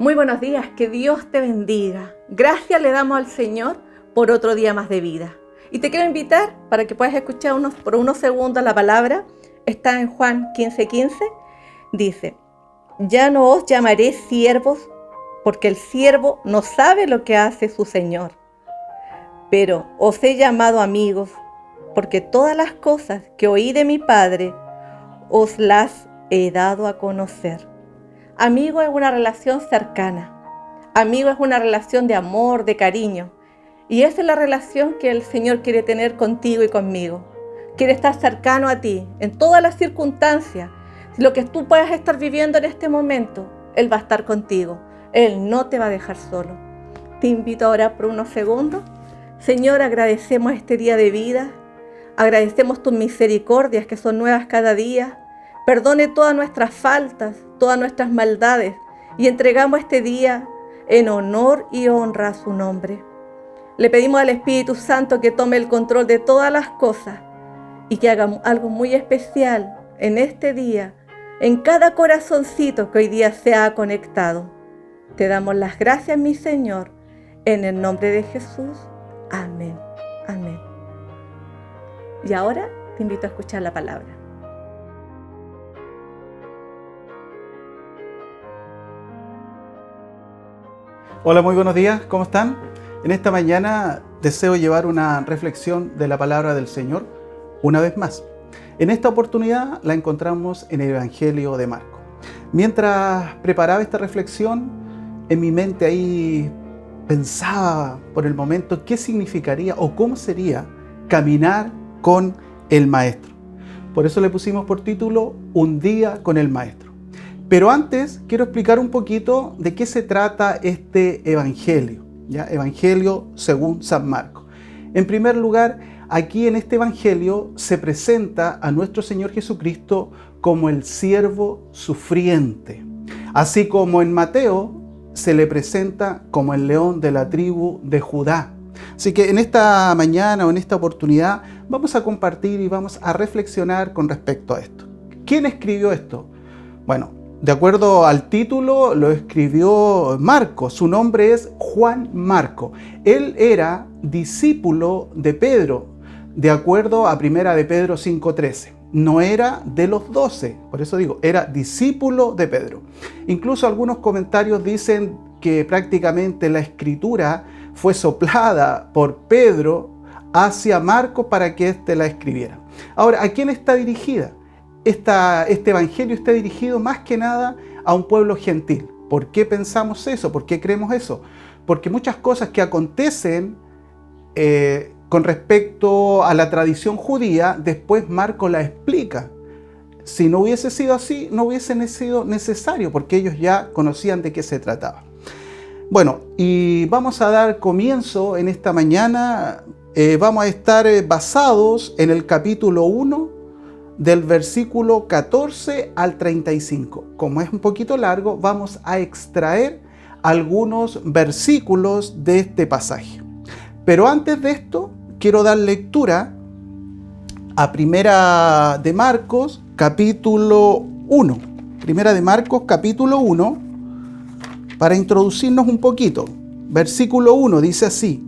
Muy buenos días, que Dios te bendiga. Gracias le damos al Señor por otro día más de vida. Y te quiero invitar para que puedas escuchar por unos segundos la palabra. Está en Juan 15:15. Dice: ya no os llamaré siervos, porque el siervo no sabe lo que hace su Señor. Pero os he llamado amigos, porque todas las cosas que oí de mi Padre os las he dado a conocer. Amigo es una relación cercana. Amigo es una relación de amor, de cariño. Y esa es la relación que el Señor quiere tener contigo y conmigo. Quiere estar cercano a ti en todas las circunstancias. Lo que tú puedas estar viviendo en este momento, Él va a estar contigo. Él no te va a dejar solo. Te invito a orar por unos segundos. Señor, agradecemos este día de vida. Agradecemos tus misericordias que son nuevas cada día. Perdone todas nuestras faltas, todas nuestras maldades, y entregamos este día en honor y honra a su nombre. Le pedimos al Espíritu Santo que tome el control de todas las cosas y que haga algo muy especial en este día, en cada corazoncito que hoy día se ha conectado. Te damos las gracias, mi Señor, en el nombre de Jesús. Amén. Amén. Y ahora te invito a escuchar la palabra. Hola, muy buenos días, ¿cómo están? En esta mañana deseo llevar una reflexión de la palabra del Señor una vez más. En esta oportunidad la encontramos en el Evangelio de Marcos. Mientras preparaba esta reflexión, en mi mente ahí pensaba por el momento qué significaría o cómo sería caminar con el Maestro. Por eso le pusimos por título Un día con el Maestro. Pero antes quiero explicar un poquito de qué se trata este Evangelio, ¿ya? Evangelio según San Marcos. En primer lugar, aquí en este Evangelio se presenta a nuestro Señor Jesucristo como el siervo sufriente. Así como en Mateo se le presenta como el león de la tribu de Judá. Así que en esta mañana o en esta oportunidad vamos a compartir y vamos a reflexionar con respecto a esto. ¿Quién escribió esto? Bueno, de acuerdo al título, lo escribió Marcos. Su nombre es Juan Marcos. Él era discípulo de Pedro, de acuerdo a 1 de Pedro 5:13. No era de los 12, por eso digo, era discípulo de Pedro. Incluso algunos comentarios dicen que prácticamente la escritura fue soplada por Pedro hacia Marcos para que éste la escribiera. Ahora, ¿a quién está dirigida? Este evangelio está dirigido más que nada a un pueblo gentil. ¿Por qué pensamos eso? ¿Por qué creemos eso? Porque muchas cosas que acontecen con respecto a la tradición judía, después Marcos la explica. Si no hubiese sido así, no hubiese sido necesario, porque ellos ya conocían de qué se trataba. Bueno, y vamos a dar comienzo en esta mañana. Vamos a estar basados en el capítulo 1, del versículo 14 al 35. Como es un poquito largo, vamos a extraer algunos versículos de este pasaje. Pero antes de esto, quiero dar lectura a Primera de Marcos, capítulo 1. Primera de Marcos, capítulo 1, para introducirnos un poquito. Versículo 1 dice así: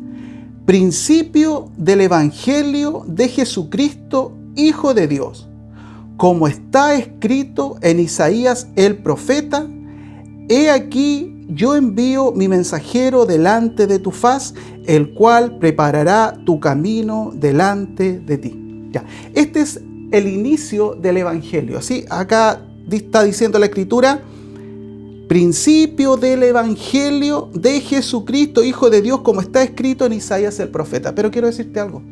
principio del Evangelio de Jesucristo, Hijo de Dios, como está escrito en Isaías el profeta: he aquí yo envío mi mensajero delante de tu faz, el cual preparará tu camino delante de ti. Ya. Este es el inicio del Evangelio. ¿Sí? Acá está diciendo la Escritura: principio del Evangelio de Jesucristo, Hijo de Dios, como está escrito en Isaías el profeta. Pero quiero decirte algo.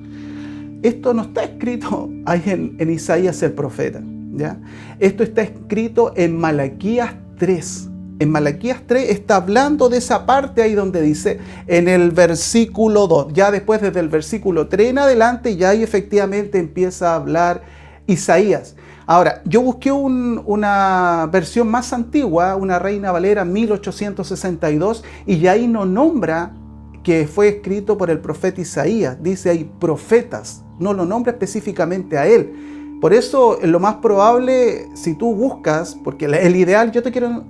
Esto no está escrito ahí en Isaías el profeta, ¿ya? Esto está escrito en Malaquías 3. En Malaquías 3 está hablando de esa parte ahí donde dice en el versículo 2. Ya después desde el versículo 3 en adelante ya ahí efectivamente empieza a hablar Isaías. Ahora, yo busqué una versión más antigua, una Reina Valera 1862, y ahí no nombra que fue escrito por el profeta Isaías. Dice ahí profetas, no lo nombra específicamente a él. Por eso, lo más probable, si tú buscas, porque el ideal, yo te quiero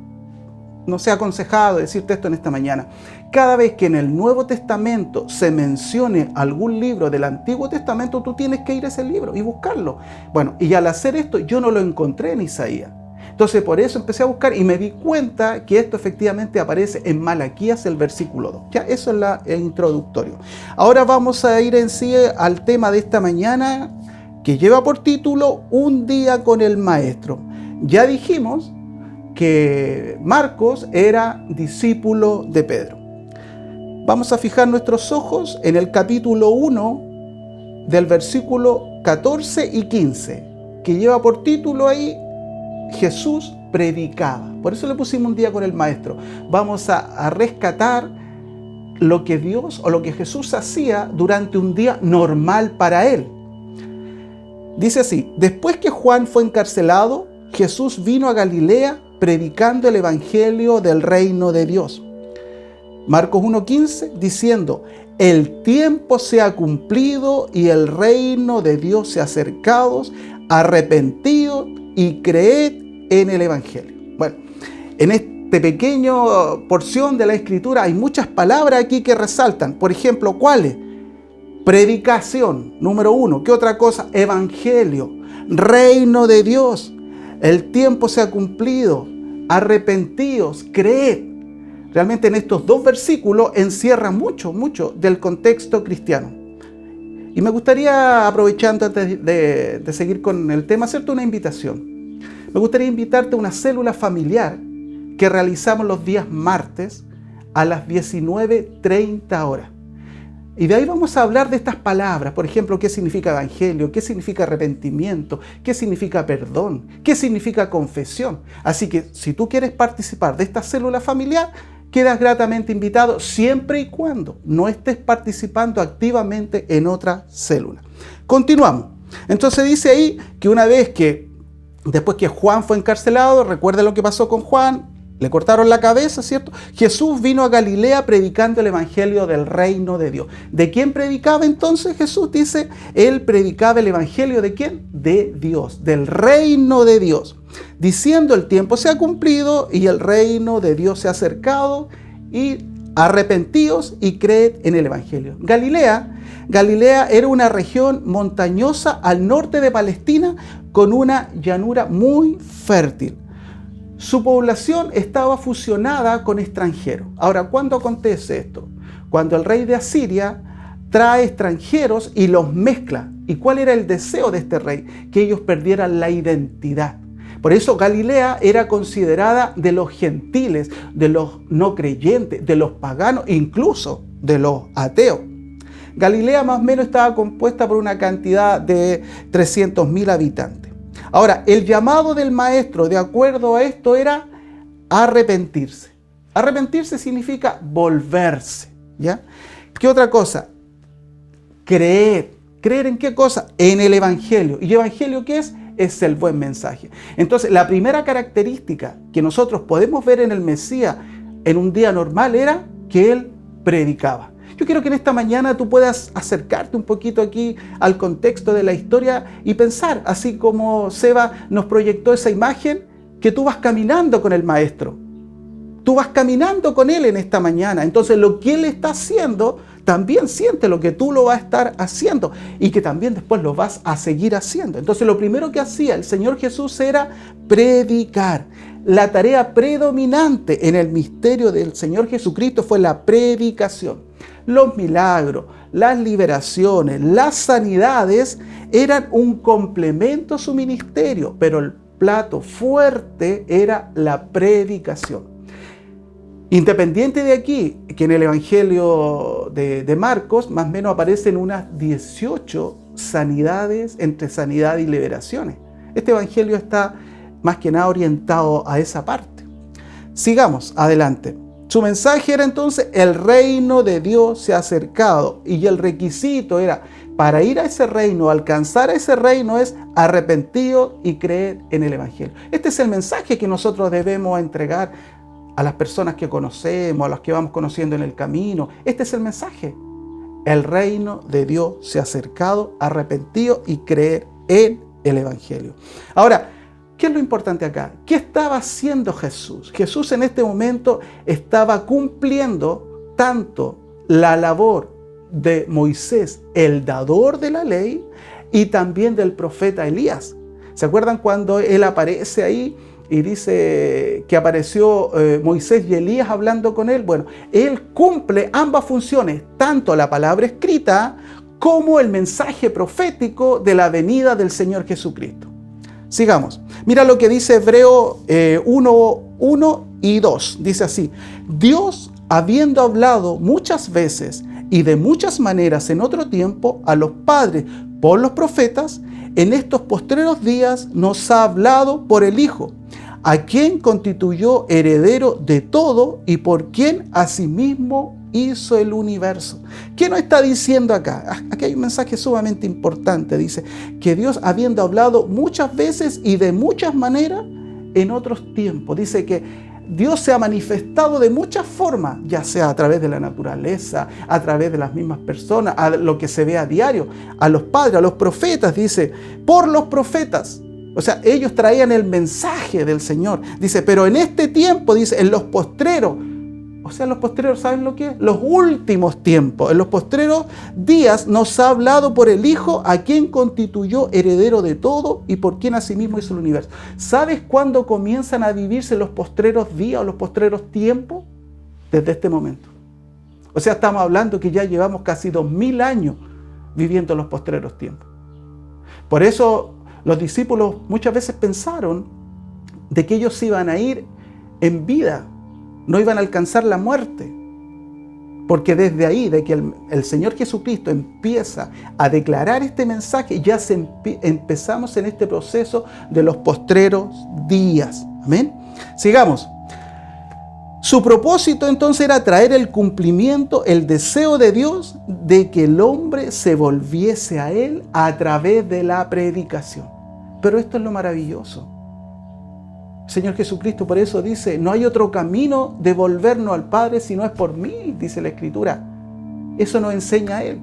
no sé, aconsejado decirte esto en esta mañana. Cada vez que en el Nuevo Testamento se mencione algún libro del Antiguo Testamento, tú tienes que ir a ese libro y buscarlo. Bueno, y al hacer esto, yo no lo encontré en Isaías. Entonces por eso empecé a buscar y me di cuenta que esto efectivamente aparece en Malaquías, el versículo 2. Ya, eso es el introductorio. Ahora vamos a ir en sí al tema de esta mañana, que lleva por título Un día con el Maestro. Ya dijimos que Marcos era discípulo de Pedro. Vamos a fijar nuestros ojos en el capítulo 1 del versículo 14 y 15, que lleva por título ahí Jesús predicaba. Por eso le pusimos Un día con el Maestro. Vamos a rescatar lo que Dios o lo que Jesús hacía durante un día normal para él. Dice así: después que Juan fue encarcelado, Jesús vino a Galilea predicando el evangelio del reino de Dios. Marcos 1:15 diciendo: el tiempo se ha cumplido y el reino de Dios se ha acercado, arrepentidos y creed en el evangelio. Bueno, en esta pequeña porción de la escritura hay muchas palabras aquí que resaltan. Por ejemplo, ¿cuáles? Predicación, número 1. ¿Qué otra cosa? Evangelio, reino de Dios, el tiempo se ha cumplido, arrepentidos, creed. Realmente en estos dos versículos encierra mucho del contexto cristiano. Y me gustaría, aprovechando antes de seguir con el tema, hacerte una invitación. Me gustaría invitarte a una célula familiar que realizamos los días martes a las 19:30 horas. Y de ahí vamos a hablar de estas palabras, por ejemplo, qué significa evangelio, qué significa arrepentimiento, qué significa perdón, qué significa confesión. Así que si tú quieres participar de esta célula familiar, quedas gratamente invitado siempre y cuando no estés participando activamente en otra célula. Continuamos. Entonces dice ahí que una vez que, después que Juan fue encarcelado, recuerda lo que pasó con Juan, le cortaron la cabeza, ¿cierto? Jesús vino a Galilea predicando el evangelio del reino de Dios. ¿De quién predicaba entonces Jesús? Dice, él predicaba el evangelio ¿de quién? De Dios, del reino de Dios. Diciendo, el tiempo se ha cumplido y el reino de Dios se ha acercado y arrepentíos y creed en el evangelio. Galilea era una región montañosa al norte de Palestina con una llanura muy fértil. Su población estaba fusionada con extranjeros. Ahora, ¿cuándo acontece esto? Cuando el rey de Asiria trae extranjeros y los mezcla. ¿Y cuál era el deseo de este rey? Que ellos perdieran la identidad. Por eso Galilea era considerada de los gentiles, de los no creyentes, de los paganos, incluso de los ateos. Galilea más o menos estaba compuesta por una cantidad de 300.000 habitantes. Ahora, el llamado del maestro, de acuerdo a esto, era arrepentirse. Arrepentirse significa volverse, ¿ya? ¿Qué otra cosa? Creer. ¿Creer en qué cosa? En el evangelio. ¿Y el evangelio qué es? Es el buen mensaje. Entonces, la primera característica que nosotros podemos ver en el Mesías en un día normal era que él predicaba. Yo quiero que en esta mañana tú puedas acercarte un poquito aquí al contexto de la historia y pensar, así como Seba nos proyectó esa imagen, que tú vas caminando con el maestro. Tú vas caminando con él en esta mañana. Entonces lo que él está haciendo, también siente lo que tú lo vas a estar haciendo y que también después lo vas a seguir haciendo. Entonces lo primero que hacía el Señor Jesús era predicar. La tarea predominante en el misterio del Señor Jesucristo fue la predicación. Los milagros, las liberaciones, las sanidades eran un complemento a su ministerio, pero el plato fuerte era la predicación. Independiente de aquí, que en el Evangelio de Marcos, más o menos aparecen unas 18 sanidades, entre sanidad y liberaciones. Este Evangelio está más que nada orientado a esa parte. Sigamos adelante. Su mensaje era entonces, el reino de Dios se ha acercado, y el requisito era, para ir a ese reino, alcanzar a ese reino, es arrepentido y creer en el Evangelio. Este es el mensaje que nosotros debemos entregar a las personas que conocemos, a los que vamos conociendo en el camino. Este es el mensaje. El reino de Dios se ha acercado, arrepentido y creer en el Evangelio. Ahora, ¿Qué es lo importante acá? ¿Qué estaba haciendo Jesús? Jesús en este momento estaba cumpliendo tanto la labor de Moisés, el dador de la ley, y también del profeta Elías. ¿Se acuerdan cuando él aparece ahí y dice que apareció Moisés y Elías hablando con él? Bueno, él cumple ambas funciones, tanto la palabra escrita como el mensaje profético de la venida del Señor Jesucristo. Sigamos. Mira lo que dice Hebreo 1 y 2. Dice así: Dios, habiendo hablado muchas veces y de muchas maneras en otro tiempo a los padres por los profetas, en estos postreros días nos ha hablado por el Hijo, a quien constituyó heredero de todo y por quien asimismo hizo el universo. ¿Qué nos está diciendo acá? Aquí hay un mensaje sumamente importante. Dice que Dios, habiendo hablado muchas veces y de muchas maneras en otros tiempos, dice que Dios se ha manifestado de muchas formas, ya sea a través de la naturaleza, a través de las mismas personas, a lo que se ve a diario, a los padres, a los profetas, dice, por los profetas. O sea, ellos traían el mensaje del Señor. Dice, pero en este tiempo, dice, en los postreros, o sea, los postreros, ¿saben lo que es? Los últimos tiempos, en los postreros días nos ha hablado por el Hijo, a quien constituyó heredero de todo y por quien asimismo hizo el universo. ¿Sabes cuándo comienzan a vivirse los postreros días o los postreros tiempos? Desde este momento. O sea, estamos hablando que ya llevamos casi 2000 años viviendo los postreros tiempos. Por eso los discípulos muchas veces pensaron de que ellos iban a ir en vida, no iban a alcanzar la muerte, porque desde ahí, de que el Señor Jesucristo empieza a declarar este mensaje, ya empezamos en este proceso de los postreros días. Amén. Sigamos. Su propósito entonces era traer el cumplimiento, el deseo de Dios de que el hombre se volviese a Él a través de la predicación. Pero esto es lo maravilloso. Señor Jesucristo por eso dice, no hay otro camino de volvernos al Padre si no es por mí, dice la Escritura. Eso nos enseña a Él.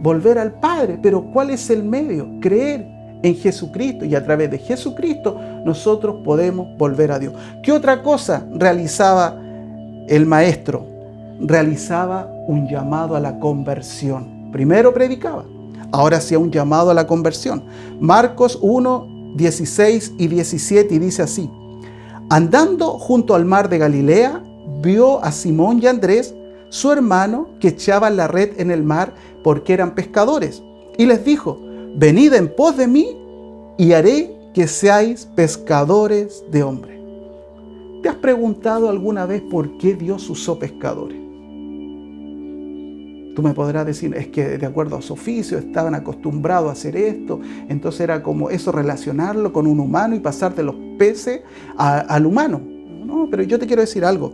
Volver al Padre, pero ¿cuál es el medio? Creer en Jesucristo, y a través de Jesucristo nosotros podemos volver a Dios. ¿Qué otra cosa realizaba el Maestro? Realizaba un llamado a la conversión. Primero predicaba, ahora hacía un llamado a la conversión. Marcos 1, 16 y 17, y dice así: andando junto al mar de Galilea, vio a Simón y Andrés, su hermano, que echaban la red en el mar porque eran pescadores, y les dijo: venid en pos de mí y haré que seáis pescadores de hombres. ¿Te has preguntado alguna vez por qué Dios usó pescadores? Tú me podrás decir, es que de acuerdo a su oficio estaban acostumbrados a hacer esto, entonces era como eso, relacionarlo con un humano y pasar de los peces al humano. No, pero yo te quiero decir algo,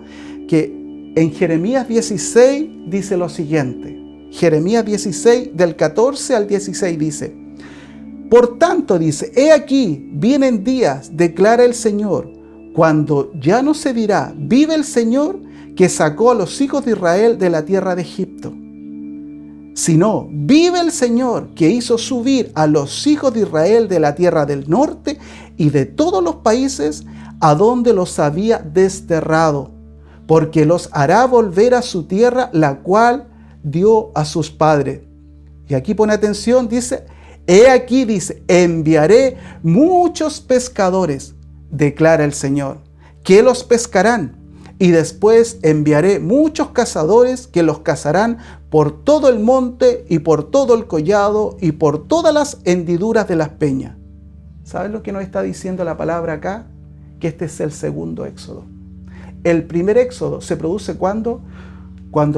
que en Jeremías 16 dice lo siguiente. Jeremías 16, del 14 al 16 dice: por tanto, dice, he aquí, vienen días, declara el Señor, cuando ya no se dirá, vive el Señor que sacó a los hijos de Israel de la tierra de Egipto, sino vive el Señor que hizo subir a los hijos de Israel de la tierra del norte y de todos los países a donde los había desterrado, porque los hará volver a su tierra, la cual dio a sus padres. Y aquí pone atención, dice, he aquí, dice, enviaré muchos pescadores, declara el Señor, que los pescarán. Y después enviaré muchos cazadores que los cazarán por todo el monte y por todo el collado y por todas las hendiduras de las peñas. ¿Sabes lo que nos está diciendo la palabra acá? Que este es el segundo éxodo. El primer éxodo se produce cuando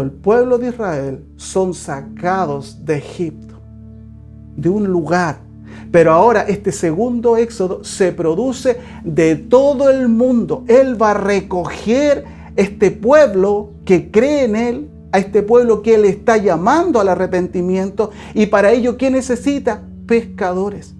el pueblo de Israel son sacados de Egipto, de un lugar. Pero ahora este segundo éxodo se produce de todo el mundo. Él va a recoger este pueblo que cree en Él, a este pueblo que Él está llamando al arrepentimiento, y para ello, ¿qué necesita? Pescadores.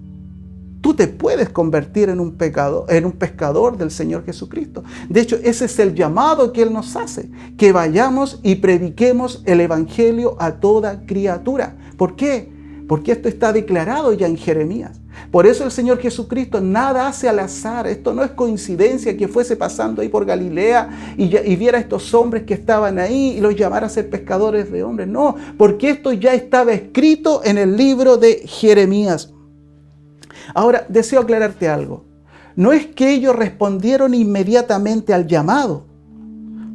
Tú te puedes convertir en un pescador del Señor Jesucristo. De hecho, ese es el llamado que Él nos hace, que vayamos y prediquemos el Evangelio a toda criatura. ¿Por qué? Porque esto está declarado ya en Jeremías. Por eso el Señor Jesucristo nada hace al azar. Esto no es coincidencia que fuese pasando ahí por Galilea y viera a estos hombres que estaban ahí y los llamara a ser pescadores de hombres. No, porque esto ya estaba escrito en el libro de Jeremías. Ahora, deseo aclararte algo. No es que ellos respondieron inmediatamente al llamado.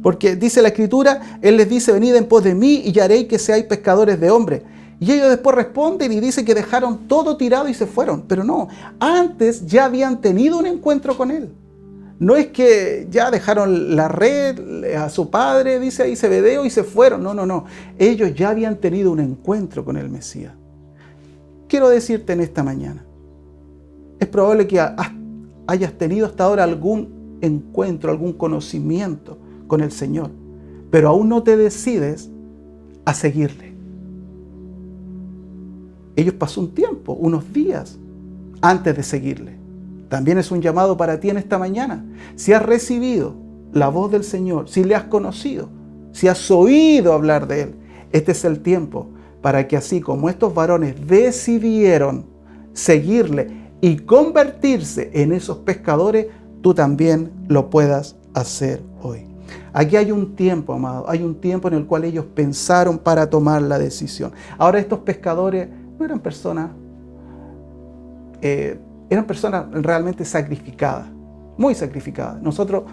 Porque dice la Escritura, Él les dice, venid en pos de mí y haréis que seáis pescadores de hombres. Y ellos después responden y dicen que dejaron todo tirado y se fueron. Pero no, antes ya habían tenido un encuentro con Él. No es que ya dejaron la red a su padre, dice ahí Zebedeo, y se fueron. No. Ellos ya habían tenido un encuentro con el Mesías. Quiero decirte en esta mañana, es probable que hayas tenido hasta ahora algún encuentro, algún conocimiento con el Señor, pero aún no te decides a seguirle. Ellos pasó un tiempo, unos días, antes de seguirle. También es un llamado para ti en esta mañana. Si has recibido la voz del Señor, si le has conocido, si has oído hablar de Él, este es el tiempo para que así como estos varones decidieron seguirle y convertirse en esos pescadores, tú también lo puedas hacer hoy. Aquí hay un tiempo, amado, hay un tiempo en el cual ellos pensaron para tomar la decisión. Ahora estos pescadores no eran personas, eran personas realmente sacrificadas, muy sacrificadas. Nosotros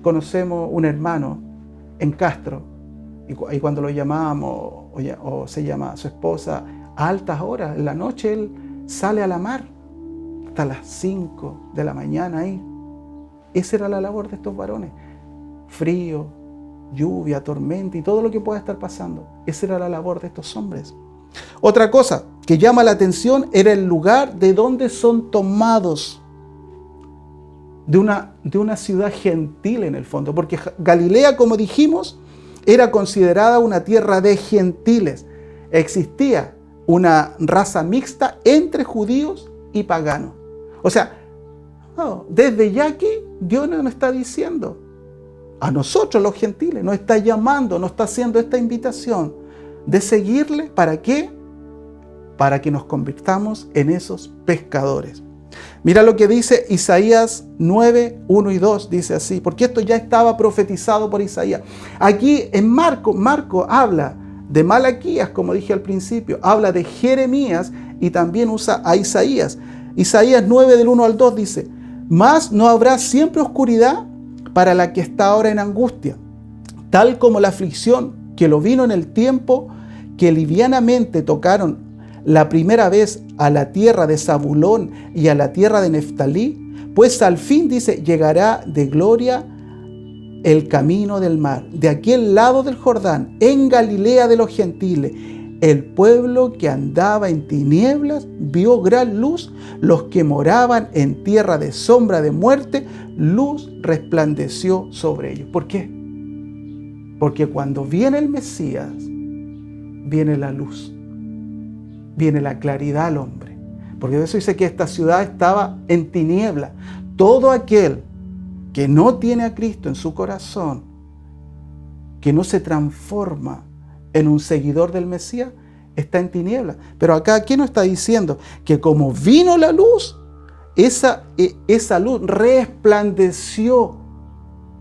conocemos un hermano en Castro y cuando lo llamábamos o se llama a su esposa a altas horas, en la noche él sale a la mar hasta las 5 de la mañana ahí. Esa era la labor de estos varones. Frío, lluvia, tormenta y todo lo que pueda estar pasando. Esa era la labor de estos hombres. Otra cosa que llama la atención era el lugar de donde son tomados. De una ciudad gentil en el fondo. Porque Galilea, como dijimos, era considerada una tierra de gentiles. Existía una raza mixta entre judíos y paganos. O sea, desde ya aquí Dios nos está diciendo a nosotros los gentiles, nos está llamando, nos está haciendo esta invitación de seguirle. ¿Para qué? Para que nos convirtamos en esos pescadores. Mira lo que dice Isaías 9, 1 y 2, dice así, porque esto ya estaba profetizado por Isaías. Aquí en Marco habla de Malaquías, como dije al principio, habla de Jeremías y también usa a Isaías. Isaías 9 del 1 al 2 dice, mas no habrá siempre oscuridad para la que está ahora en angustia, tal como la aflicción que lo vino en el tiempo que livianamente tocaron la primera vez a la tierra de Zabulón y a la tierra de Neftalí, pues al fin, dice, llegará de gloria el camino del mar, de aquel lado del Jordán, en Galilea de los gentiles. El pueblo que andaba en tinieblas vio gran luz, los que moraban en tierra de sombra de muerte, luz resplandeció sobre ellos. ¿Por qué? Porque cuando viene el Mesías, viene la luz, viene la claridad al hombre. Porque de eso dice que esta ciudad estaba en tinieblas. Todo aquel que no tiene a Cristo en su corazón, que no se transforma en un seguidor del Mesías, está en tinieblas. Pero acá, ¿qué nos está diciendo? Que como vino la luz, esa luz resplandeció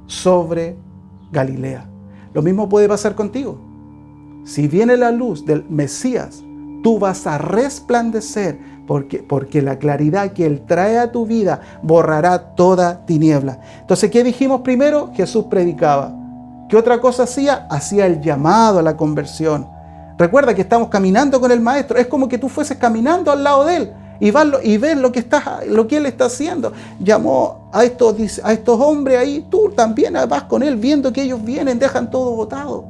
sobre Galilea. Lo mismo puede pasar contigo. Si viene la luz del Mesías, tú vas a resplandecer porque la claridad que Él trae a tu vida borrará toda tiniebla. Entonces, ¿qué dijimos primero? Jesús predicaba. ¿Qué otra cosa hacía? Hacía el llamado a la conversión. Recuerda que estamos caminando con el Maestro. Es como que tú fueses caminando al lado de Él y ves lo que Él está haciendo. Llamó a estos hombres ahí. Tú también vas con Él viendo que ellos vienen, dejan todo botado.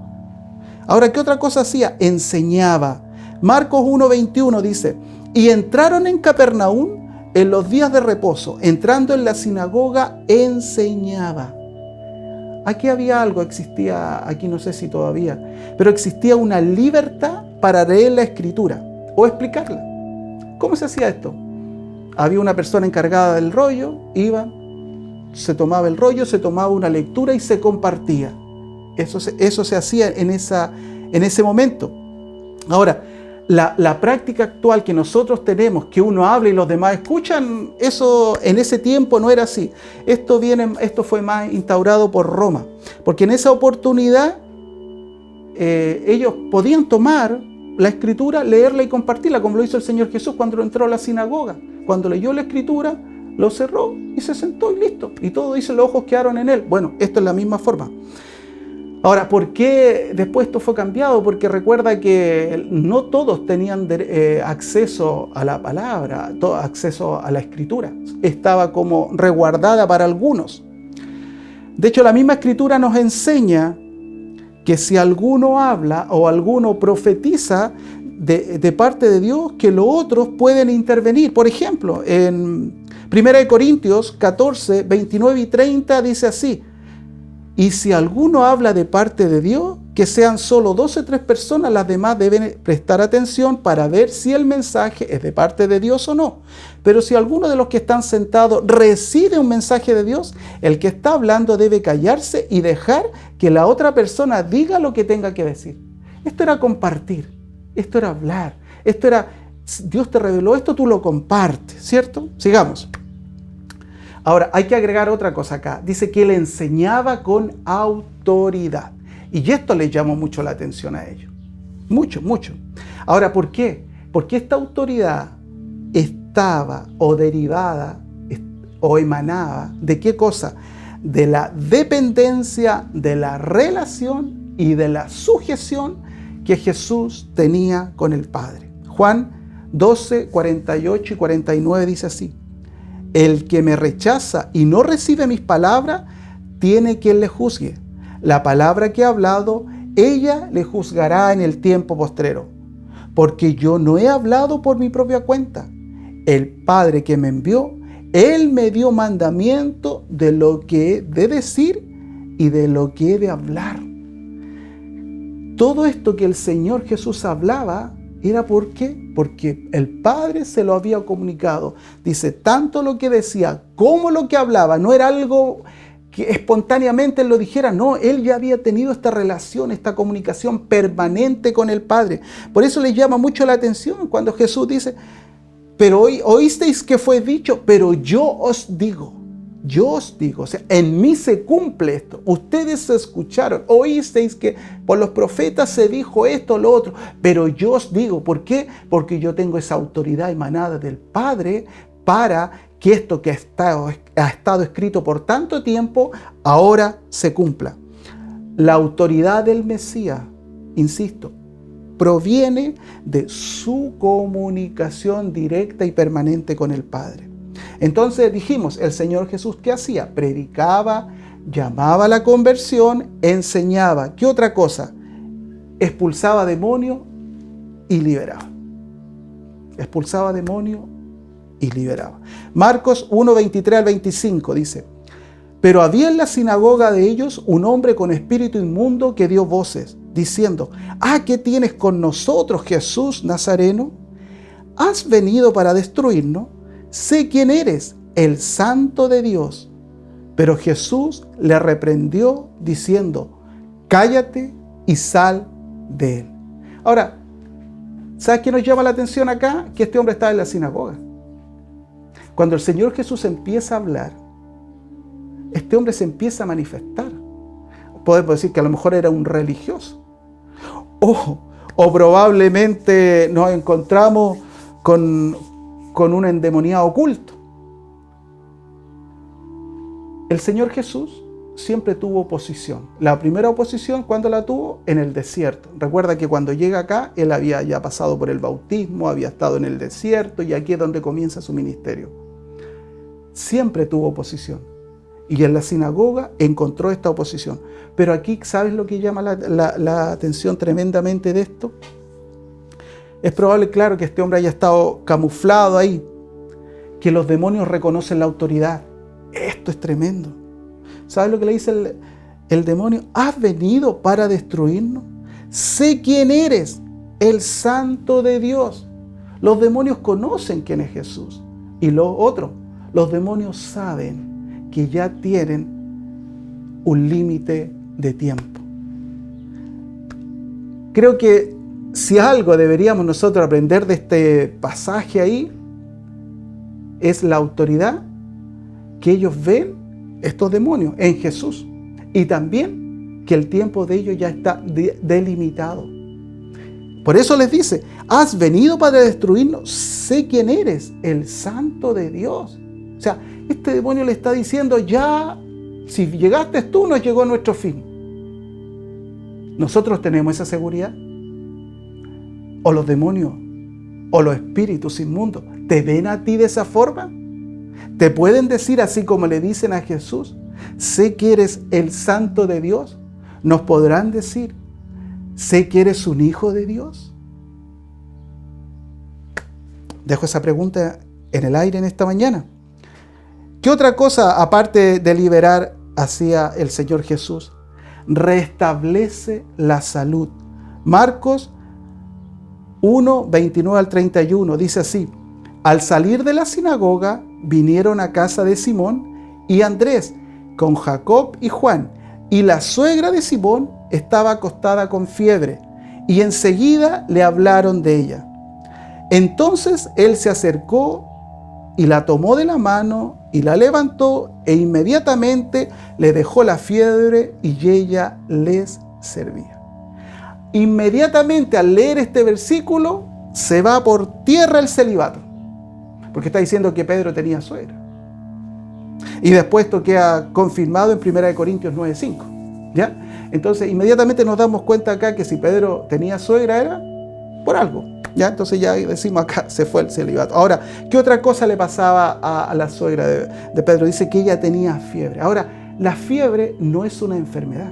Ahora, ¿qué otra cosa hacía? Enseñaba. Marcos 1:21 dice, y entraron en Capernaum en los días de reposo. Entrando en la sinagoga, enseñaba. Aquí había algo, existía, aquí no sé si todavía, pero existía una libertad para leer la Escritura o explicarla. ¿Cómo se hacía esto? Había una persona encargada del rollo, iba, se tomaba el rollo, se tomaba una lectura y se compartía. Eso se hacía en ese momento. Ahora, la práctica actual que nosotros tenemos, que uno habla y los demás escuchan, eso en ese tiempo no era así. Esto fue más instaurado por Roma, porque en esa oportunidad ellos podían tomar la Escritura, leerla y compartirla, como lo hizo el Señor Jesús cuando entró a la sinagoga. Cuando leyó la Escritura, lo cerró y se sentó y listo. Y todo dice, los ojos quedaron en él. Bueno, esto es la misma forma. Ahora, ¿por qué después esto fue cambiado? Porque recuerda que no todos tenían acceso a la palabra, acceso a la Escritura. Estaba como resguardada para algunos. De hecho, la misma Escritura nos enseña que si alguno habla o alguno profetiza de parte de Dios, que los otros pueden intervenir. Por ejemplo, en 1 Corintios 14, 29 y 30 dice así: y si alguno habla de parte de Dios, que sean solo 2 o 3 personas, las demás deben prestar atención para ver si el mensaje es de parte de Dios o no. Pero si alguno de los que están sentados recibe un mensaje de Dios, el que está hablando debe callarse y dejar que la otra persona diga lo que tenga que decir. Esto era compartir, esto era hablar, esto era, Dios te reveló esto, tú lo compartes, ¿cierto? Sigamos. Ahora, hay que agregar otra cosa acá. Dice que él enseñaba con autoridad. Y esto les llamó mucho la atención a ellos. Mucho, mucho. Ahora, ¿por qué? Porque esta autoridad estaba o derivada o emanaba ¿de qué cosa? De la dependencia, de la relación y de la sujeción que Jesús tenía con el Padre. Juan 12, 48 y 49 dice así: el que me rechaza y no recibe mis palabras, tiene quien le juzgue. La palabra que he hablado, ella le juzgará en el tiempo postrero. Porque yo no he hablado por mi propia cuenta. El Padre que me envió, Él me dio mandamiento de lo que he de decir y de lo que he de hablar. Todo esto que el Señor Jesús hablaba, ¿era por qué? Porque el Padre se lo había comunicado. Dice, tanto lo que decía como lo que hablaba, no era algo que espontáneamente él lo dijera, no, él ya había tenido esta relación, esta comunicación permanente con el Padre. Por eso les llama mucho la atención cuando Jesús dice, pero oísteis que fue dicho, pero yo os digo, o sea, en mí se cumple esto. Ustedes escucharon, oísteis que por los profetas se dijo esto, lo otro, pero yo os digo, ¿por qué? Porque yo tengo esa autoridad emanada del Padre para que esto que ha estado escrito por tanto tiempo, ahora se cumpla. La autoridad del Mesías, insisto, proviene de su comunicación directa y permanente con el Padre. Entonces dijimos, el Señor Jesús, ¿qué hacía? Predicaba, llamaba a la conversión, enseñaba. ¿Qué otra cosa? Expulsaba demonios y liberaba. Expulsaba demonios y liberaba. Marcos 1, 23 al 25 dice, pero había en la sinagoga de ellos un hombre con espíritu inmundo que dio voces, diciendo, ¿qué tienes con nosotros, Jesús Nazareno? ¿Has venido para destruirnos? Sé quién eres, el Santo de Dios. Pero Jesús le reprendió diciendo, cállate y sal de él. Ahora, ¿sabes qué nos llama la atención acá? Que este hombre estaba en la sinagoga. Cuando el Señor Jesús empieza a hablar, este hombre se empieza a manifestar. Podemos decir que a lo mejor era un religioso. O probablemente nos encontramos con un endemoniado oculto. El Señor Jesús siempre tuvo oposición. La primera oposición, ¿cuándo la tuvo? En el desierto. Recuerda que cuando llega acá, Él había ya pasado por el bautismo, había estado en el desierto y aquí es donde comienza su ministerio. Siempre tuvo oposición. Y en la sinagoga encontró esta oposición. Pero aquí, ¿sabes lo que llama la atención tremendamente de esto? Es probable, claro, que este hombre haya estado camuflado ahí, que los demonios reconocen la autoridad. Esto es tremendo. ¿Sabes lo que le dice el demonio? ¿Has venido para destruirnos? Sé quién eres, el Santo de Dios. Los demonios conocen quién es Jesús. Y lo otro, los demonios saben que ya tienen un límite de tiempo. Creo que si algo deberíamos nosotros aprender de este pasaje ahí, es la autoridad que ellos ven, estos demonios, en Jesús. Y también que el tiempo de ellos ya está delimitado. Por eso les dice, has venido para destruirnos, sé quién eres, el Santo de Dios. O sea, este demonio le está diciendo, ya, si llegaste tú, nos llegó nuestro fin. ¿Nosotros tenemos esa seguridad? ¿O los demonios, o los espíritus inmundos, te ven a ti de esa forma? ¿Te pueden decir así como le dicen a Jesús, sé que eres el Santo de Dios? ¿Nos podrán decir, sé que eres un hijo de Dios? Dejo esa pregunta en el aire en esta mañana. ¿Qué otra cosa, aparte de liberar, hacía el Señor Jesús? Restablece la salud. Marcos 1, 29 al 31 dice así: al salir de la sinagoga, vinieron a casa de Simón y Andrés, con Jacob y Juan, y la suegra de Simón estaba acostada con fiebre, y enseguida le hablaron de ella. Entonces él se acercó y la tomó de la mano y la levantó, e inmediatamente le dejó la fiebre y ella les servía. Inmediatamente al leer este versículo se va por tierra el celibato, porque está diciendo que Pedro tenía suegra. Y después esto queda confirmado en 1 Corintios 9:5. ¿Ya? Entonces inmediatamente nos damos cuenta acá que si Pedro tenía suegra era por algo. ¿Ya? Entonces ya decimos acá, se fue el celibato. Ahora, ¿qué otra cosa le pasaba a la suegra de Pedro? Dice que ella tenía fiebre. Ahora, la fiebre no es una enfermedad.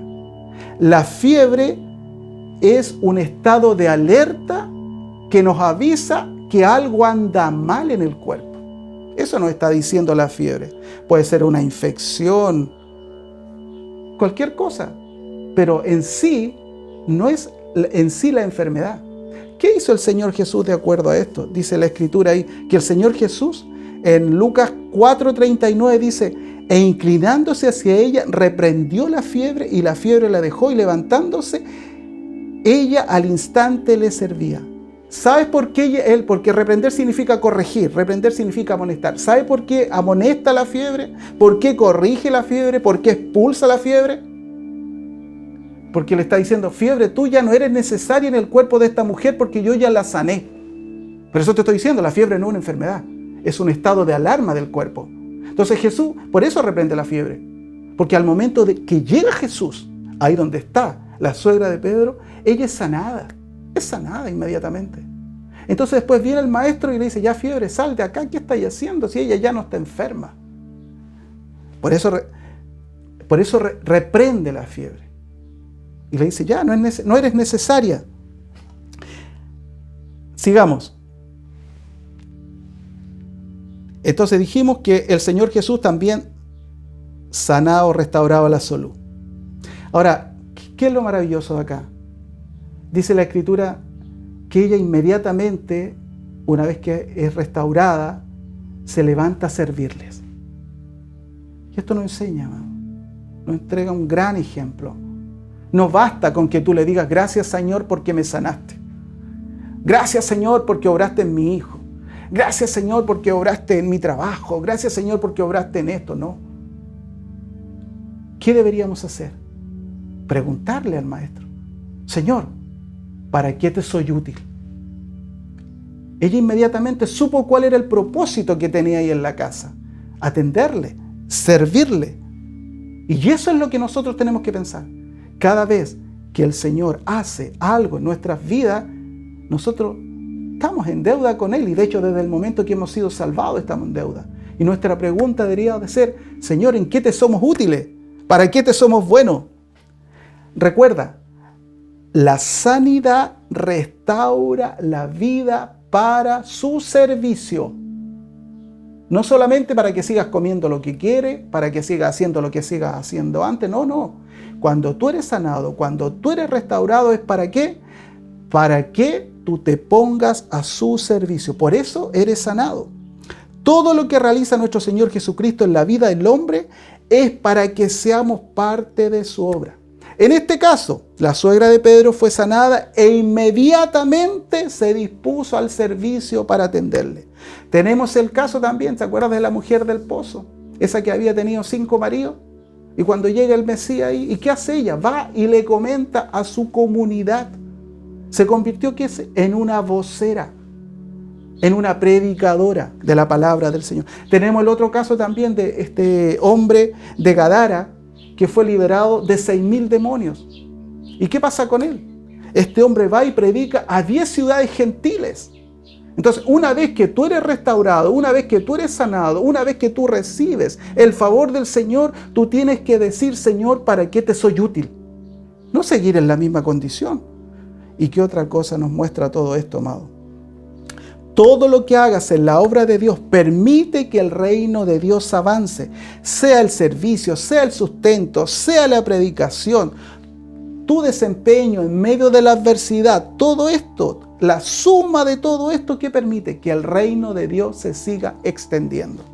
La fiebre es un estado de alerta que nos avisa que algo anda mal en el cuerpo. Eso nos está diciendo la fiebre. Puede ser una infección, cualquier cosa, pero en sí no es en sí la enfermedad. ¿Qué hizo el Señor Jesús de acuerdo a esto? Dice la Escritura ahí que el Señor Jesús en Lucas 4:39 dice: e inclinándose hacia ella, reprendió la fiebre, y la fiebre la dejó, y levantándose, ella al instante le servía. ¿Sabes por qué Porque reprender significa corregir, reprender significa amonestar. ¿Sabe por qué amonesta la fiebre? ¿Por qué corrige la fiebre? ¿Por qué expulsa la fiebre? Porque le está diciendo: fiebre, tú ya no eres necesaria en el cuerpo de esta mujer porque yo ya la sané. Por eso te estoy diciendo, la fiebre no es una enfermedad, es un estado de alarma del cuerpo. Entonces Jesús, por eso reprende la fiebre. Porque al momento de que llega Jesús, ahí donde está la suegra de Pedro, ella es sanada inmediatamente. Entonces después viene el maestro y le dice: ya fiebre, sal de acá, ¿qué estáis haciendo si ella ya no está enferma? Por eso reprende la fiebre. Y le dice: ya, no eres necesaria. Sigamos. Entonces dijimos que el Señor Jesús también sanaba o restauraba la salud. Ahora, ¿qué es lo maravilloso de acá? Dice la Escritura que ella inmediatamente, una vez que es restaurada, se levanta a servirles. Y esto nos enseña, hermano. Nos entrega un gran ejemplo. No basta con que tú le digas: gracias, Señor, porque me sanaste. Gracias, Señor, porque obraste en mi hijo. Gracias, Señor, porque obraste en mi trabajo. Gracias, Señor, porque obraste en esto. No. ¿Qué deberíamos hacer? Preguntarle al maestro: Señor, ¿para qué te soy útil? Ella inmediatamente supo cuál era el propósito que tenía ahí en la casa: atenderle, servirle. Y eso es lo que nosotros tenemos que pensar. Cada vez que el Señor hace algo en nuestras vidas, nosotros estamos en deuda con Él. Y de hecho, desde el momento que hemos sido salvados, estamos en deuda. Y nuestra pregunta debería de ser: Señor, ¿en qué te somos útiles? ¿Para qué te somos buenos? Recuerda, la sanidad restaura la vida para su servicio. No solamente para que sigas comiendo lo que quieres, para que sigas haciendo lo que sigas haciendo antes. No. Cuando tú eres sanado, cuando tú eres restaurado, ¿es para qué? Para que tú te pongas a su servicio. Por eso eres sanado. Todo lo que realiza nuestro Señor Jesucristo en la vida del hombre es para que seamos parte de su obra. En este caso, la suegra de Pedro fue sanada e inmediatamente se dispuso al servicio para atenderle. Tenemos el caso también, ¿te acuerdas de la mujer del pozo? Esa que había tenido 5 maridos. Y cuando llega el Mesías ahí, ¿y qué hace ella? Va y le comenta a su comunidad. Se convirtió en una vocera, en una predicadora de la palabra del Señor. Tenemos el otro caso también de este hombre de Gadara, que fue liberado de 6.000 demonios. ¿Y qué pasa con él? Este hombre va y predica a 10 ciudades gentiles. Entonces, una vez que tú eres restaurado, una vez que tú eres sanado, una vez que tú recibes el favor del Señor, tú tienes que decir: Señor, ¿para qué te soy útil? No seguir en la misma condición. ¿Y qué otra cosa nos muestra todo esto, amado? Todo lo que hagas en la obra de Dios permite que el reino de Dios avance, sea el servicio, sea el sustento, sea la predicación, tu desempeño en medio de la adversidad, todo esto, la suma de todo esto que permite que el reino de Dios se siga extendiendo.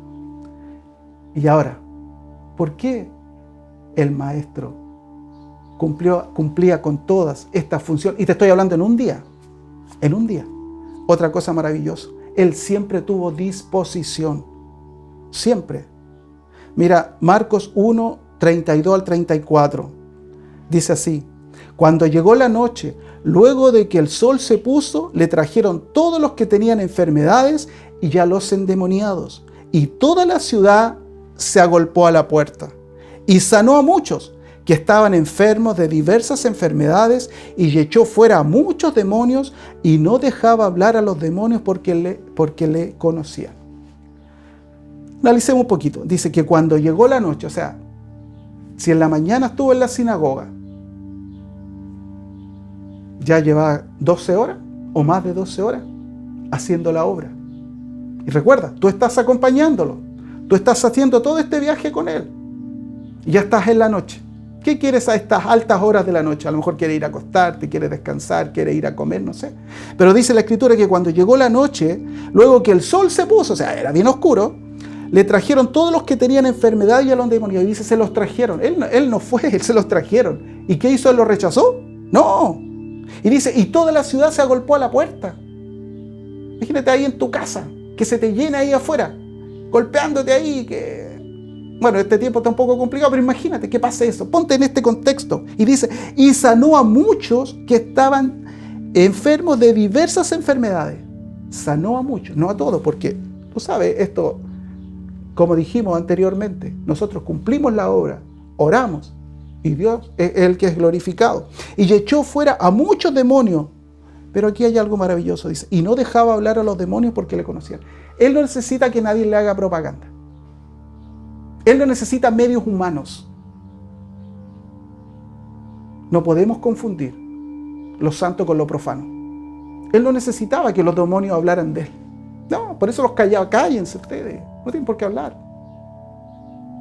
Y ahora, ¿por qué el maestro cumplía con todas estas funciones? Y te estoy hablando en un día, en un día. Otra cosa maravillosa, él siempre tuvo disposición, siempre. Mira, Marcos 1, 32 al 34, dice así: cuando llegó la noche, luego de que el sol se puso, le trajeron todos los que tenían enfermedades y a los endemoniados, y toda la ciudad se agolpó a la puerta, y sanó a muchos que estaban enfermos de diversas enfermedades, y echó fuera a muchos demonios, y no dejaba hablar a los demonios porque le conocían. Analicemos un poquito. Dice que cuando llegó la noche, o sea, si en la mañana estuvo en la sinagoga, ya lleva 12 horas o más de 12 horas haciendo la obra. Y recuerda, tú estás acompañándolo, tú estás haciendo todo este viaje con él, y ya estás en la noche. ¿Qué quieres a estas altas horas de la noche? A lo mejor quieres ir a acostarte, quieres descansar, quieres ir a comer, no sé. Pero dice la Escritura que cuando llegó la noche, luego que el sol se puso, o sea, era bien oscuro, le trajeron todos los que tenían enfermedad y a los demonios. Y dice, se los trajeron. Él no fue, él se los trajeron. ¿Y qué hizo? ¿Él los rechazó? No. Y dice, y toda la ciudad se agolpó a la puerta. Imagínate ahí en tu casa, que se te llena ahí afuera, golpeándote ahí, que... Bueno, este tiempo está un poco complicado, pero imagínate que pase eso. Ponte en este contexto. Y dice, y sanó a muchos que estaban enfermos de diversas enfermedades. Sanó a muchos, no a todos, porque tú sabes, esto, como dijimos anteriormente, nosotros cumplimos la obra, oramos, y Dios es el que es glorificado. Y echó fuera a muchos demonios. Pero aquí hay algo maravilloso, dice, y no dejaba hablar a los demonios porque le conocían. Él no necesita que nadie le haga propaganda. Él no necesita medios humanos. No podemos confundir lo santo con lo profano. Él no necesitaba que los demonios hablaran de él. No, por eso los callaba. Cállense ustedes, no tienen por qué hablar.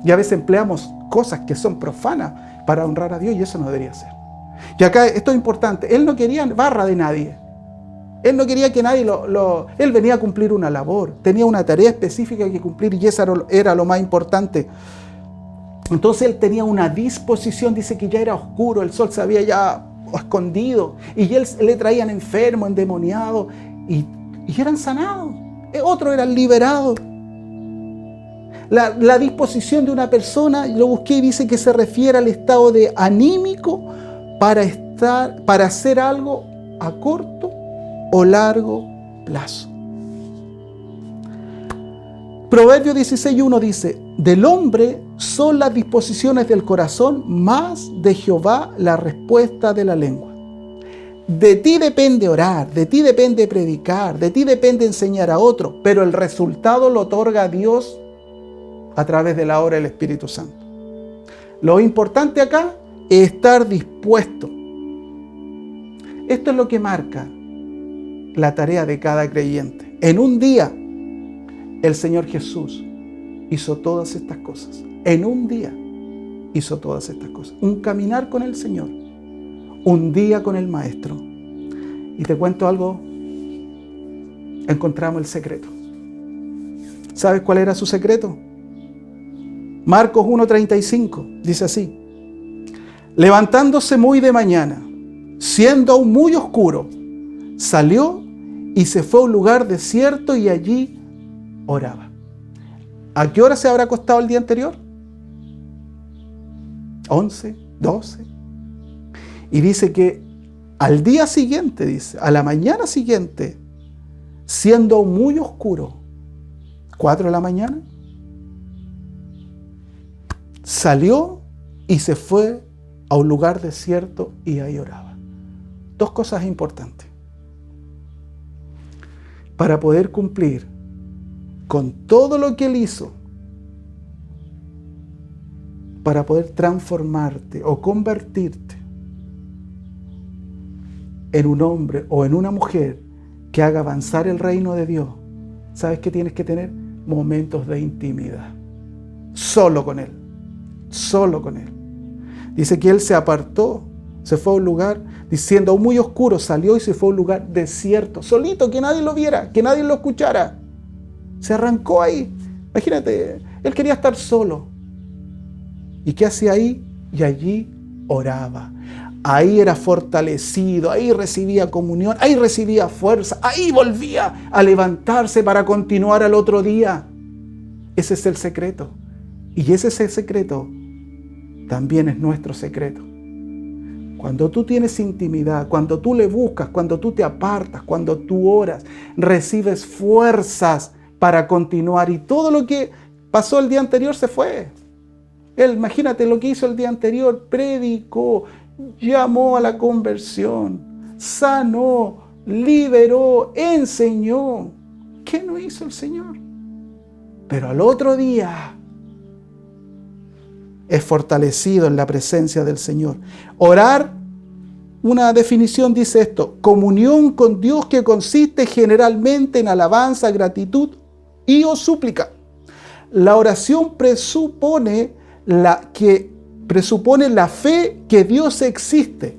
Y a veces empleamos cosas que son profanas para honrar a Dios, y eso no debería ser. Y acá esto es importante. Él no quería barra de nadie. Él no quería que nadie Él venía a cumplir una labor, tenía una tarea específica que cumplir, y esa era lo más importante. Entonces él tenía una disposición, dice que ya era oscuro, el sol se había ya escondido, y él le traían enfermos, endemoniados, y eran sanados, otros eran liberados. La disposición de una persona, lo busqué y dice que se refiere al estado de anímico para hacer algo a corto o largo plazo. Proverbios 16:1 dice, del hombre son las disposiciones del corazón, más de Jehová la respuesta de la lengua. De ti depende orar, de ti depende predicar, de ti depende enseñar a otro, pero el resultado lo otorga Dios a través de la obra del Espíritu Santo. Lo importante acá es estar dispuesto. Esto es lo que marca la tarea de cada creyente. En un día, el Señor Jesús hizo todas estas cosas. En un día hizo todas estas cosas. Un caminar con el Señor, un día con el Maestro. Y te cuento algo, encontramos el secreto. ¿Sabes cuál era su secreto? Marcos 1:35 dice así: Levantándose muy de mañana, siendo aún muy oscuro, salió y se fue a un lugar desierto y allí oraba. ¿A qué hora se habrá acostado el día anterior? 11, 12. Y dice que al día siguiente, dice, a la mañana siguiente, siendo aún muy oscuro, 4 de la mañana, salió y se fue a un lugar desierto y ahí oraba. 2 cosas importantes. Para poder cumplir con todo lo que Él hizo, para poder transformarte o convertirte en un hombre o en una mujer que haga avanzar el reino de Dios, ¿sabes qué tienes que tener? Momentos de intimidad. Solo con Él. Solo con Él. Dice que Él se apartó, se fue a un lugar, diciendo aún muy oscuro, salió y se fue a un lugar desierto, solito, que nadie lo viera, que nadie lo escuchara. Se arrancó ahí. Imagínate, Él quería estar solo. ¿Y qué hacía ahí? Y allí oraba. Ahí era fortalecido, ahí recibía comunión, ahí recibía fuerza, ahí volvía a levantarse para continuar al otro día. Ese es el secreto. Y ese es el secreto. También es nuestro secreto. Cuando tú tienes intimidad, cuando tú le buscas, cuando tú te apartas, cuando tú oras, recibes fuerzas para continuar. Y todo lo que pasó el día anterior se fue. Él, imagínate lo que hizo el día anterior, predicó, llamó a la conversión, sanó, liberó, enseñó. ¿Qué no hizo el Señor? Pero al otro día es fortalecido en la presencia del Señor. Orar, una definición dice esto: comunión con Dios que consiste generalmente en alabanza, gratitud y o súplica. La oración presupone la fe que Dios existe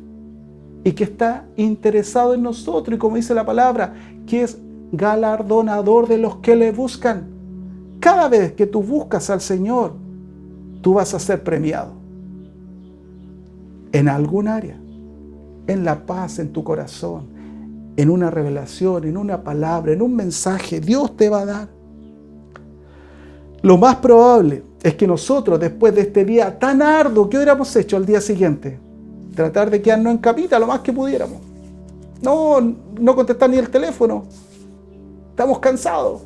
y que está interesado en nosotros, y como dice la palabra, que es galardonador de los que le buscan. Cada vez que tú buscas al Señor, tú vas a ser premiado en algún área, en la paz en tu corazón, en una revelación, en una palabra, en un mensaje. Dios te va a dar. Lo más probable es que nosotros, después de este día tan arduo, ¿qué hubiéramos hecho al día siguiente? Tratar de quedarnos en camita lo más que pudiéramos. No contestar ni el teléfono. Estamos cansados.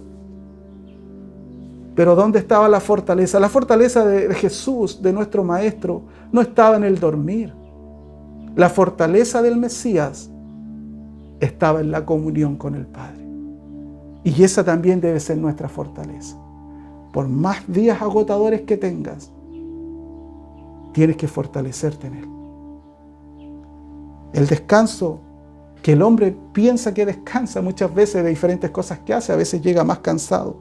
Pero ¿dónde estaba la fortaleza? La fortaleza de Jesús, de nuestro Maestro, no estaba en el dormir. La fortaleza del Mesías estaba en la comunión con el Padre. Y esa también debe ser nuestra fortaleza. Por más días agotadores que tengas, tienes que fortalecerte en Él. El descanso, que el hombre piensa que descansa muchas veces de diferentes cosas que hace, a veces llega más cansado.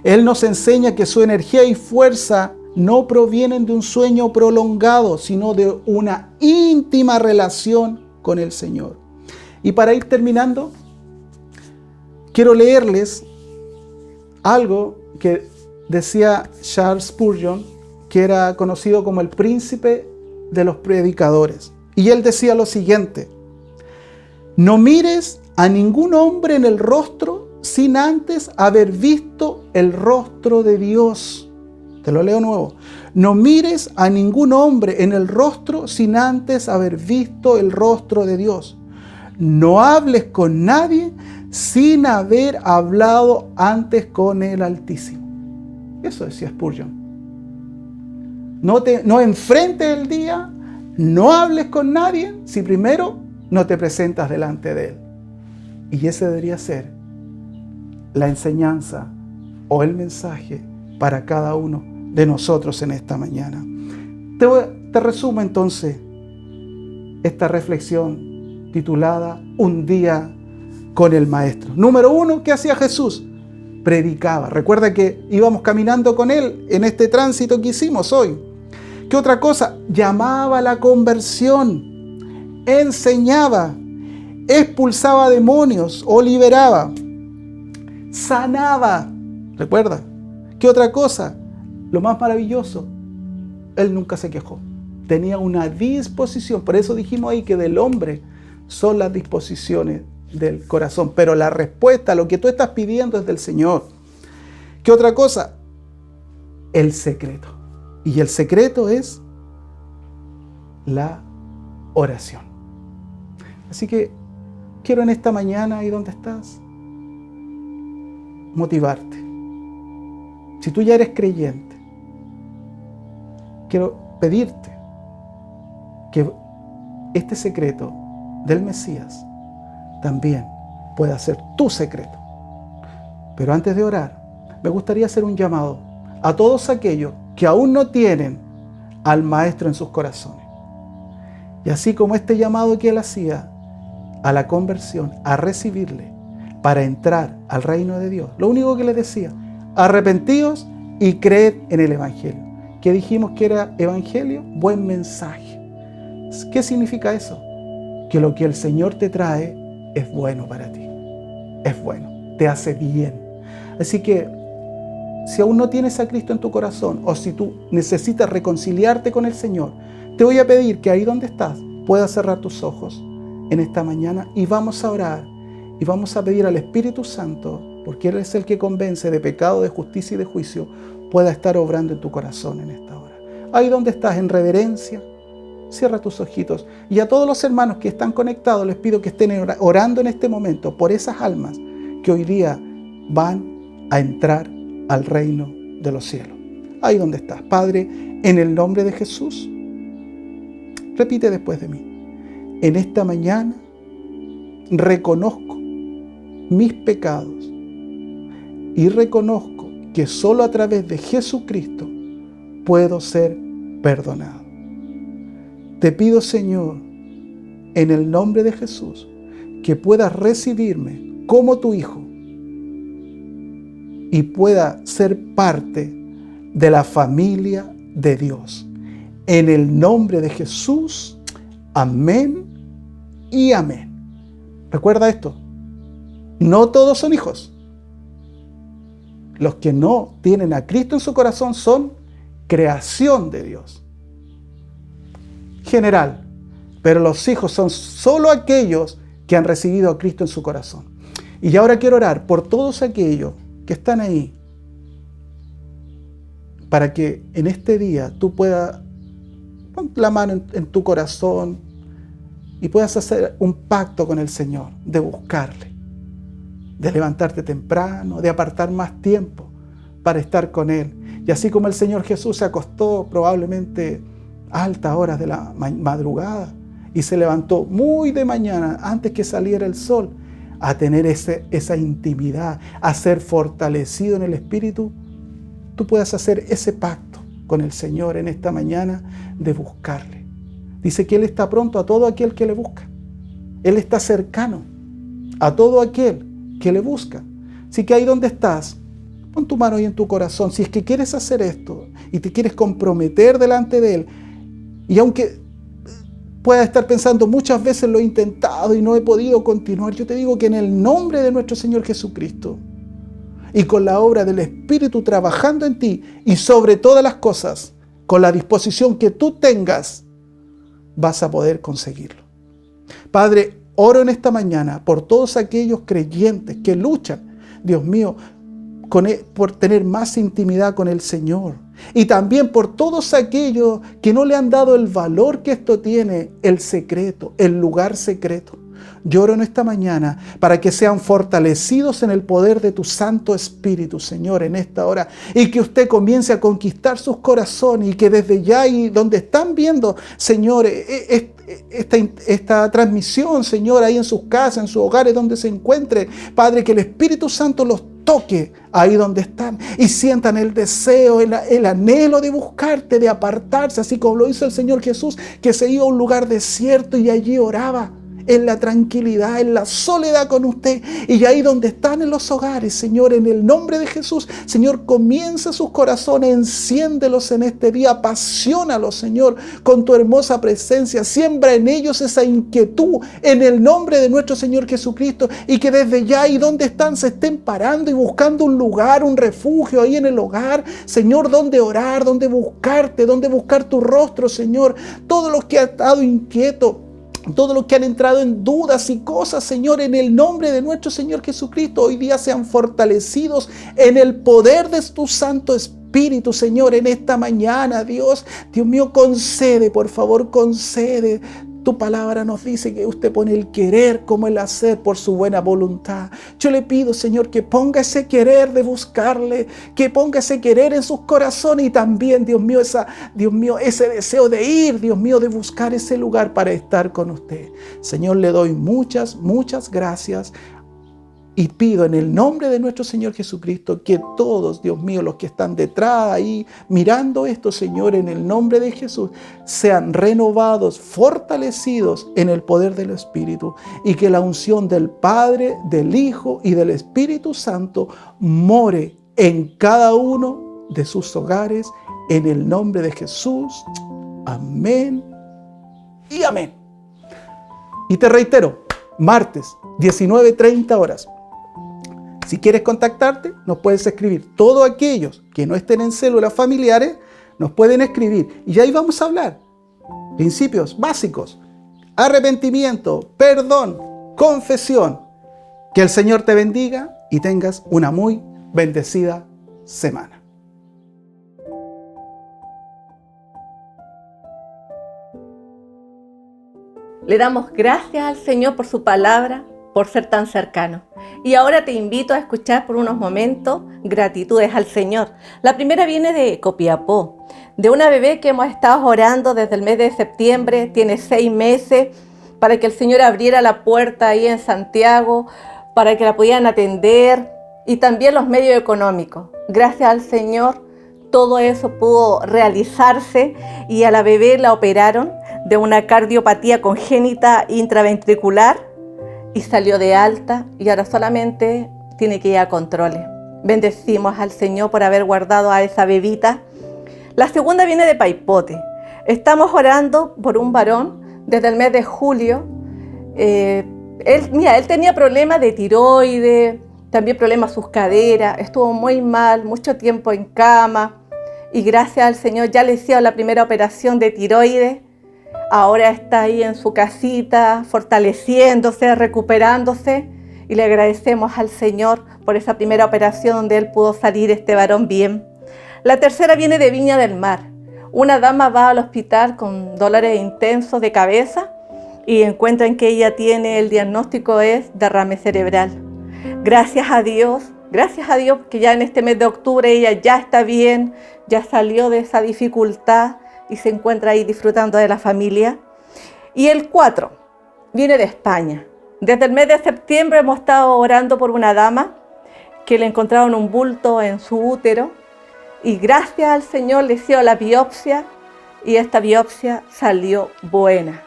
Él nos enseña que su energía y fuerza no provienen de un sueño prolongado, sino de una íntima relación con el Señor. Y para ir terminando, quiero leerles algo que decía Charles Spurgeon, que era conocido como el príncipe de los predicadores. Y él decía lo siguiente: no mires a ningún hombre en el rostro sin antes haber visto el rostro de Dios. Te lo leo nuevo. No mires a ningún hombre en el rostro sin antes haber visto el rostro de Dios. No hables con nadie sin haber hablado antes con el Altísimo. Eso decía Spurgeon. No enfrentes el día, no hables con nadie si primero no te presentas delante de Él. Y ese debería ser la enseñanza o el mensaje para cada uno de nosotros en esta mañana. Te resumo entonces esta reflexión titulada Un día con el Maestro. Número 1, ¿qué hacía Jesús? Predicaba. Recuerda que íbamos caminando con Él en este tránsito que hicimos hoy. ¿Qué otra cosa? Llamaba a la conversión, enseñaba, expulsaba demonios o liberaba, sanaba. ¿Recuerda? ¿Qué otra cosa? Lo más maravilloso, Él nunca se quejó. tenía una disposición. Por eso dijimos ahí que del hombre son las disposiciones del corazón. Pero la respuesta a lo que tú estás pidiendo es del Señor. ¿Qué otra cosa? El secreto. Y el secreto es la oración. Así que quiero en esta mañana, ahí donde estás, motivarte. Si tú ya eres creyente, quiero pedirte que este secreto del Mesías también pueda ser tu secreto. Pero antes de orar, me gustaría hacer un llamado a todos aquellos que aún no tienen al Maestro en sus corazones. Y así como este llamado que él hacía a la conversión, a recibirle, para entrar al reino de Dios, lo único que le decía: arrepentíos y creed en el Evangelio. ¿Qué dijimos que era Evangelio? Buen mensaje. ¿Qué significa eso? Que lo que el Señor te trae es bueno para ti. Es bueno, te hace bien. Así que si aún no tienes a Cristo en tu corazón, o si tú necesitas reconciliarte con el Señor, te voy a pedir que ahí donde estás puedas cerrar tus ojos en esta mañana y vamos a orar y vamos a pedir al Espíritu Santo, porque Él es el que convence de pecado, de justicia y de juicio, pueda estar obrando en tu corazón en esta hora. Ahí donde estás, en reverencia, cierra tus ojitos. Y a todos los hermanos que están conectados les pido que estén orando en este momento por esas almas que hoy día van a entrar al reino de los cielos. Ahí donde estás. Padre, en el nombre de Jesús, repite después de mí: en esta mañana reconozco mis pecados y reconozco que solo a través de Jesucristo puedo ser perdonado. Te pido, Señor, en el nombre de Jesús, que puedas recibirme como tu Hijo y pueda ser parte de la familia de Dios. En el nombre de Jesús, amén y amén. Recuerda esto: no todos son hijos. Los que no tienen a Cristo en su corazón son creación de Dios. General. Pero los hijos son solo aquellos que han recibido a Cristo en su corazón. Y ahora quiero orar por todos aquellos que están ahí, para que en este día tú puedas poner la mano en tu corazón y puedas hacer un pacto con el Señor de buscarle, de levantarte temprano, de apartar más tiempo para estar con Él. Y así como el Señor Jesús se acostó probablemente a altas horas de la madrugada y se levantó muy de mañana antes que saliera el sol, a tener esa intimidad, a ser fortalecido en el Espíritu, tú puedas hacer ese pacto con el Señor en esta mañana de buscarle. Dice que Él está pronto a todo aquel que le busca. Él está cercano a todo aquel que le busca. Así que ahí donde estás, pon tu mano ahí en tu corazón. Si es que quieres hacer esto y te quieres comprometer delante de Él, y aunque puedas estar pensando: muchas veces lo he intentado y no he podido continuar, yo te digo que en el nombre de nuestro Señor Jesucristo y con la obra del Espíritu trabajando en ti, y sobre todas las cosas, con la disposición que tú tengas, vas a poder conseguirlo. Padre, oro en esta mañana por todos aquellos creyentes que luchan, Dios mío, por tener más intimidad con el Señor. Y también por todos aquellos que no le han dado el valor que esto tiene, el secreto, el lugar secreto. Yo oro en esta mañana para que sean fortalecidos en el poder de tu Santo Espíritu, Señor, en esta hora. Y que usted comience a conquistar sus corazones, y que desde ya y donde están viendo, Señor, esta transmisión, Señor, ahí en sus casas, en sus hogares, donde se encuentre, Padre, que el Espíritu Santo los toque ahí donde están y sientan el deseo, el anhelo de buscarte, de apartarse, así como lo hizo el Señor Jesús, que se iba a un lugar desierto y allí oraba en la tranquilidad, en la soledad con usted. Y ahí donde están en los hogares, Señor, en el nombre de Jesús, Señor, comienza sus corazones, enciéndelos en este día, apasionalos, Señor, con tu hermosa presencia. Siembra en ellos esa inquietud en el nombre de nuestro Señor Jesucristo, y que desde ya y donde están se estén parando y buscando un lugar, un refugio ahí en el hogar, Señor, donde orar, donde buscarte, donde buscar tu rostro, Señor. Todos los que han estado inquietos, todos los que han entrado en dudas y cosas, Señor, en el nombre de nuestro Señor Jesucristo, hoy día sean fortalecidos en el poder de tu Santo Espíritu, Señor, en esta mañana, Dios. Dios mío, concede, por favor, concede. Tu palabra nos dice que usted pone el querer como el hacer por su buena voluntad. Yo le pido, Señor, que ponga ese querer de buscarle, que ponga ese querer en sus corazones, y también, Dios mío, ese deseo de ir, Dios mío, de buscar ese lugar para estar con usted. Señor, le doy muchas, muchas gracias. Y pido en el nombre de nuestro Señor Jesucristo que todos, Dios mío, los que están detrás ahí mirando esto, Señor, en el nombre de Jesús, sean renovados, fortalecidos en el poder del Espíritu, y que la unción del Padre, del Hijo y del Espíritu Santo more en cada uno de sus hogares, en el nombre de Jesús. Amén y amén. Y te reitero, martes, 19:30 horas. Si quieres contactarte, nos puedes escribir. Todos aquellos que no estén en células familiares, nos pueden escribir. Y ahí vamos a hablar. Principios básicos. Arrepentimiento, perdón, confesión. Que el Señor te bendiga y tengas una muy bendecida semana. Le damos gracias al Señor por su palabra, por ser tan cercano. Y ahora te invito a escuchar por unos momentos gratitudes al Señor. La primera viene de Copiapó, de una bebé que hemos estado orando desde el mes de septiembre, tiene 6 meses, para que el Señor abriera la puerta ahí en Santiago, para que la pudieran atender, y también los medios económicos. Gracias al Señor, todo eso pudo realizarse, y a la bebé la operaron de una cardiopatía congénita intraventricular, y salió de alta, y ahora solamente tiene que ir a controles. Bendecimos al Señor por haber guardado a esa bebita. La segunda viene de Paipote. Estamos orando por un varón desde el mes de julio. Él tenía problemas de tiroides, también problemas sus caderas, estuvo muy mal, mucho tiempo en cama, y gracias al Señor ya le hicieron la primera operación de tiroides. Ahora está ahí en su casita, fortaleciéndose, recuperándose, y le agradecemos al Señor por esa primera operación donde él pudo salir, este varón, bien. La tercera viene de Viña del Mar. Una dama va al hospital con dolores intensos de cabeza y encuentran que ella tiene, el diagnóstico es derrame cerebral. Gracias a Dios que ya en este mes de octubre ella ya está bien, ya salió de esa dificultad y se encuentra ahí disfrutando de la familia. Y el 4 viene de España. Desde el mes de septiembre hemos estado orando por una dama que le encontraron un bulto en su útero, y gracias al Señor le hicieron la biopsia, y esta biopsia salió buena.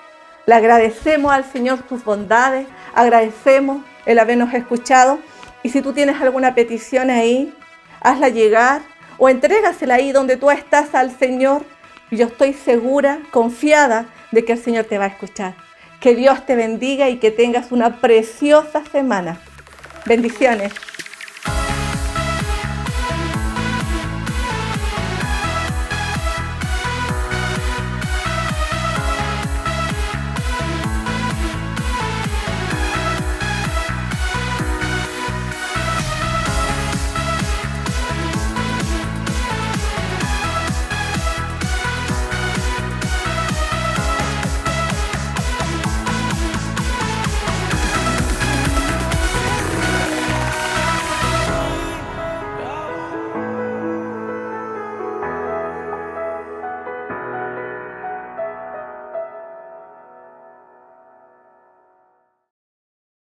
Le agradecemos al Señor tus bondades, agradecemos el habernos escuchado, y si tú tienes alguna petición ahí, hazla llegar o entrégasela ahí donde tú estás al Señor. Yo estoy segura, confiada de que el Señor te va a escuchar. Que Dios te bendiga y que tengas una preciosa semana. Bendiciones.